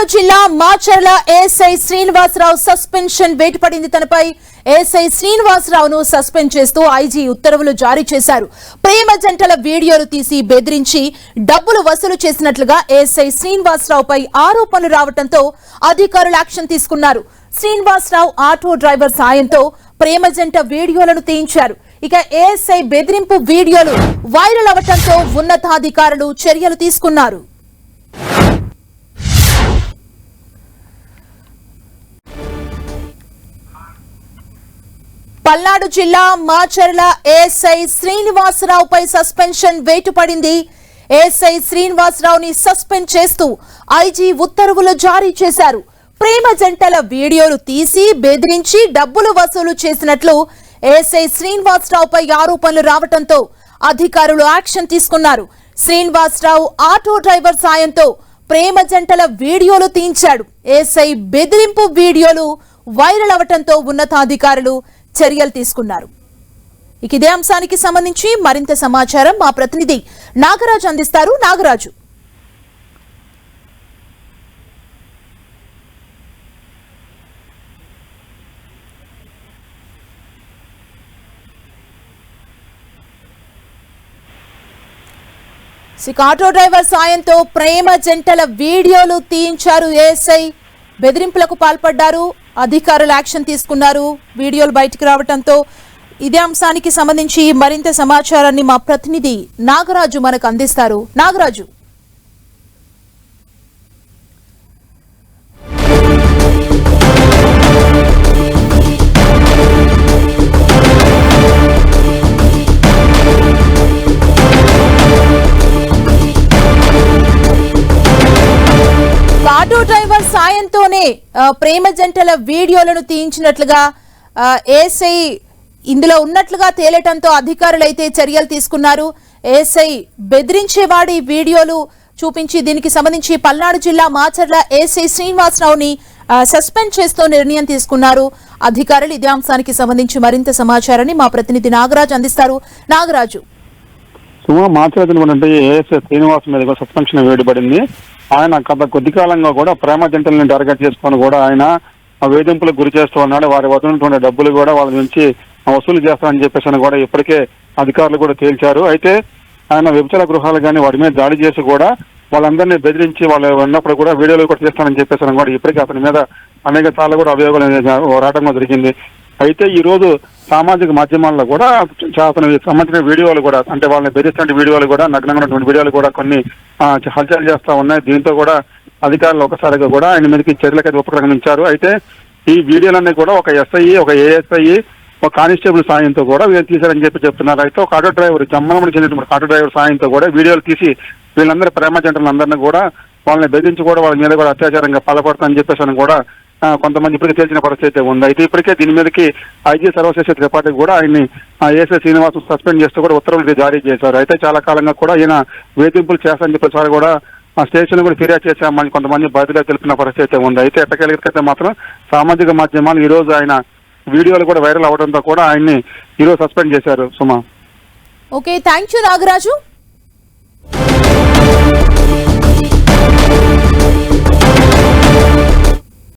పల్నాడు జిల్లా Macherla ASI Srinivasarao suspension వేటుపడింది. తనపై ASI శ్రీనివాసరావును suspend చేస్తూ ఐజీ ఉత్తర్వులు జారీ చేశారు. ప్రేమ జంటల వీడియోలు తీసి బెదిరించి డబ్బులు వసూలు చేసినట్లుగా ఏఎస్ఐ శ్రీనివాసరావుపై ఆరోపణలు రావడంతో అధికారులు యాక్షన్ తీసుకున్నారు. శ్రీనివాసరావు ఆటో డ్రైవర్ సాయంతో ప్రేమ జంట వీడియోలను తీయించారు. ఇక ఏఎస్ఐ బెదిరింపు వీడియోలు వైరల్ అవడంతో ఉన్నతాధికారులు చర్యలు తీసుకున్నారు. పల్నాడు జిల్లా మాచర్ల ఏఎస్ఐ శ్రీనివాసరావుపై సస్పెన్షన్ వేటుపడింది. ఏఎస్ఐ శ్రీనివాసరావుని సస్పెండ్ చేస్తూ ఐజీ ఉత్తర్వులు జారీ చేశారు. ప్రేమ జంటల వీడియోలు తీసి బెదిరించి డబ్బులు వసూలు చేసినట్లు ఏఎస్ఐ శ్రీనివాసరావుపై ఆరోపణలు రావడంతో అధికారులు యాక్షన్ తీసుకున్నారు. శ్రీనివాసరావు ఆటో డ్రైవర్ సాయంతో ప్రేమ జంటల వీడియోలు తీయించాడు. ఏఎస్ఐ బెదిరింపు వీడియోలు వైరల్ అవడంతో ఉన్నతాధికారులు చర్యలు తీసుకున్నారు. ఇక ఇదే అంశానికి సంబంధించి మరింత సమాచారం మా ప్రతినిధి నాగరాజు అందిస్తారు. నాగరాజు, ఆటో డ్రైవర్ సాయంతో ప్రేమ జంటల వీడియోలు తీయించారు. ఏఎస్ఐ బెదిరింపులకు పాల్పడ్డారు. అధికారులు యాక్షన్ తీసుకున్నారు. వీడియోలు బయటకు రావడంతో ఇదే అంశానికి సంబంధించి మరింత సమాచారాన్ని మా ప్రతినిధి నాగరాజు మనకు అందిస్తారు. నాగరాజు, ఆటో డ్రైవర్ సాయంతోనే ప్రేమ జంటల వీడియోలను తీయించినట్లుగా ఏఎస్ఐ ఇందులో ఉన్నట్లుగా తేలటంతో అధికారులు అయితే చర్యలు తీసుకున్నారు. ఏఎస్ఐ బెదిరించేవాడి వీడియోలు చూపించి దీనికి సంబంధించి పల్నాడు జిల్లా మాచర్ల ఏఎస్ఐ శ్రీనివాసరావుని సస్పెండ్ చేస్తూ నిర్ణయం తీసుకున్నారు అధికారులు. ఇదే అంశానికి సంబంధించి మరింత సమాచారాన్ని మా ప్రతినిధి నాగరాజు అందిస్తారు. నాగరాజు, మాట్లాడుతున్నటువంటి ఏఎస్ఐ శ్రీనివాస్ మీద సస్పెన్షన్ వేయబడింది. ఆయన గత కొద్ది కాలంగా కూడా ప్రేమ జంటలను టార్గెట్ చేసుకొని కూడా ఆయన వేధింపులకు గురి చేస్తూ ఉన్నాడు. వారి వద్ద ఉన్నటువంటి డబ్బులు కూడా వాళ్ళ నుంచి వసూలు చేస్తారని చెప్పేసి కూడా ఇప్పటికే అధికారులు కూడా తేల్చారు. అయితే ఆయన వ్యభిచార గృహాలు కానీ వాటి మీద దాడి చేసి కూడా వాళ్ళందరినీ బెదిరించి వాళ్ళు ఉన్నప్పుడు కూడా వీడియోలు కూడా చేస్తానని చెప్పేసి కూడా ఇప్పటికే అతని మీద అనేక సార్లు కూడా అభియోగాలు రావడం జరిగింది. అయితే ఈ రోజు సామాజిక మాధ్యమాల్లో కూడా అతనికి సంబంధించిన వీడియోలు కూడా అంటే వాళ్ళని బెదిరిస్తున్న వీడియోలు కూడా నగ్నంగా ఉన్నటువంటి వీడియోలు కూడా కొన్ని హల్చల్ చేస్తా ఉన్నాయి. దీంతో కూడా అధికారులు ఒకసారిగా కూడా ఆయన మీదకి చర్యలకైతే ఉపక్రమించారు. అయితే ఈ వీడియోలన్నీ కూడా ఒక ఎస్ఐ, ఒక ఏఎస్ఐ, ఒక కానిస్టేబుల్ సాయంతో కూడా వీళ్ళు తీశారని చెప్తున్నారు. అయితే ఒక ఆటో డ్రైవర్ జమ్మలమని చెందినటువంటి ఆటో డ్రైవర్ సాయంతో కూడా వీడియోలు తీసి వీళ్ళందరూ ప్రేమ జంటలందరినీ కూడా వాళ్ళని బెదిరించి కూడా వాళ్ళ మీద కూడా అత్యాచారంగా పాల్పడతారని చెప్పేసి కూడా కొంతమంది ఇప్పటికే తేల్చిన పరిస్థితి ఉంది. అయితే ఇప్పటికే దీని మీదకి ఐజీ సర్వశిక్ష త్రిపాఠికి కూడా ఆయన్ని ఏఎస్ఐ శ్రీనివాస్ సస్పెండ్ చేస్తూ కూడా ఉత్తర్వులు జారీ చేశారు. అయితే చాలా కాలంగా కూడా ఈయన వేధింపులు చేస్తారని చెప్పేసి కూడా ఆ స్టేషన్ కూడా ఫిర్యాదు చేశామని కొంతమంది బాధ్యతగా తెలిపిన పరిస్థితి ఉంది. అయితే ఎట్టకేలకైతే మాత్రం సామాజిక మాధ్యమాలు ఈ రోజు ఆయన వీడియోలు కూడా వైరల్ అవడంతో కూడా ఆయన్ని ఈరోజు సస్పెండ్ చేశారు. సుమా, ఓకే, థ్యాంక్ యూ నాగరాజు.